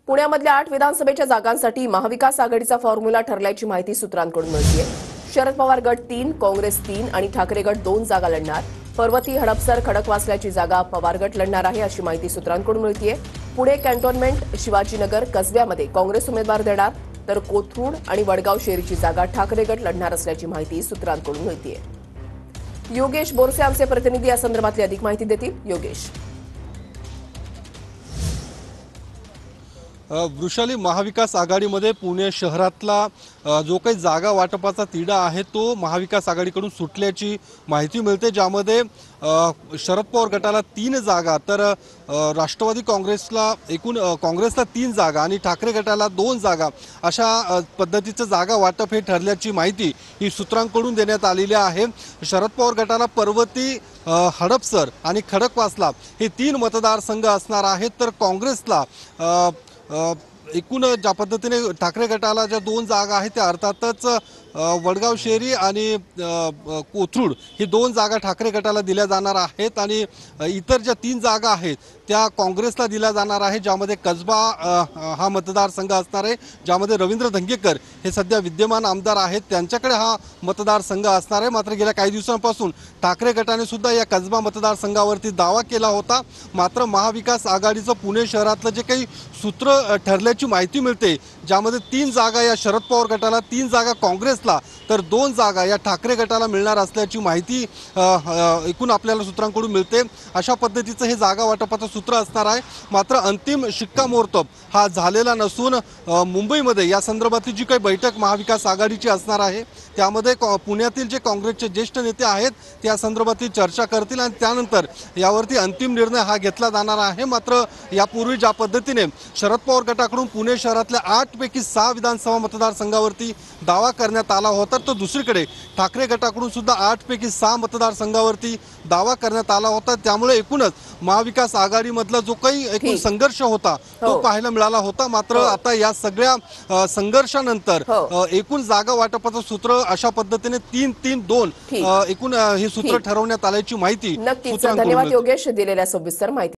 पुण्यामधल्या 8 विधानसभेच्या जागांसाठी महाविकास आघाडीचा फॉर्म्युला ठरल्याची माहिती सूत्रांकडून मिळतेय। शरद पवार गट 3, काँग्रेस 3 आणि ठाकरे गट 2 जागा लढणार। पर्वती, हडपसर, खडकवासल्याची जागा पवार गट लढणार आहे अशी माहिती सूत्रांकडून मिळतेय। पुणे कॅन्टोन्मेंट, शिवाजीनगर, कसब्यामध्ये काँग्रेस उमेदवार देणार, तर कोथरूड आणि वडगाव शेरीची जागा ठाकरे गट लढणार असल्याची माहिती सूत्रांकडून मिळतेय। योगेश बोरसे आमचे प्रतिनिधी या संदर्भातली अधिक माहिती देतील। योगेश, वृषाली, महाविकास आघाडीमध्ये पुणे शहरातला जो काही जागा वाटपाचा तिढा आहे तो महाविकास आघाडीकडून सुटल्याची माहिती मिळते, ज्यामध्ये शरद पवार गटाला 3 जागा, तर राष्ट्रवादी काँग्रेसला काँग्रेसला 3 जागा आणि ठाकरे गटाला 2 जागा अशा पद्धतीचं जागा वाटप हे ठरल्याची माहिती ही सूत्रांकडून देण्यात आलेली आहे। शरद पवार गटाला पर्वती, हडपसर आणि खडकवासला हे 3 मतदारसंघ असणार आहेत, तर काँग्रेसला एकूण ज्या पद्धतीने ठाकरे गटाला ज्या 2 जागा आहेत त्या अर्थातच वडगाव शेरी आणि कोथरूड ही 2 जागा ठाकरे गटाला दिल्या जाणार आहेत आणि इतर ज्या 3 जागा आहेत त्या काँग्रेसला दिल्या जाणार आहे, ज्यामध्ये कसबा हा मतदारसंघ असणार आहे, ज्यामध्ये रवींद्र धंगेकर हे सध्या विद्यमान आमदार आहेत, त्यांच्याकडे हा मतदारसंघ असणार आहे। मात्र गेल्या काही दिवसांपासून ठाकरे गटाने सुद्धा या कसबा मतदारसंघावरती दावा केला होता। मात्र महाविकास आघाडीचं पुणे शहरातलं जे काही सूत्र ठरल्याची माहिती मिळते, ज्यामध्ये 3 जागा या शरद पवार गटाला, 3 जागा काँग्रेसला, तर 2 जागा या ठाकरे गटाला मिळणार असल्याची माहिती एकूण आपल्याला सूत्रांकडून मिळते। अशा पद्धतीचं हे जागा वाटपाचं सूत्र असणार आहे। मात्र अंतिम शिक्कामोर्तब हा झालेला नसून मुंबईमध्ये या संदर्भातली जी काही बैठक महाविकास आघाडीची असणार आहे त्यामध्ये पुण्यातील जे काँग्रेसचे ज्येष्ठ नेते आहेत त्या संदर्भातली चर्चा करतील आणि त्यानंतर यावरती अंतिम निर्णय हा घेतला जाणार आहे। मात्र यापूर्वी ज्या पद्धतीने शरद पवार गटाकडून पुणे शहरातल्या 8 पैकी 6 विधानसभा मतदारसंघावरती दावा करण्यात आला होता, तर दुसरीकडे ठाकरे गटाकडून सुद्धा 8 पैकी 6 मतदारसंघावर दावा करण्यात आला होता। त्यामुळे एकूणच महाविकास आघाडीमधला जो काही एकूण संघर्ष होता तो पाहायला मिळाला होता। मात्र आता या सगळ्या संघर्षानंतर एकूण जागा वाटपाचं सूत्र अशा पद्धतीने 3-3-2 एकूण हे सूत्र ठरवण्यात आल्याची माहिती नक्कीच। धन्यवाद योगेश दिलेल्या सविस्तर माहिती।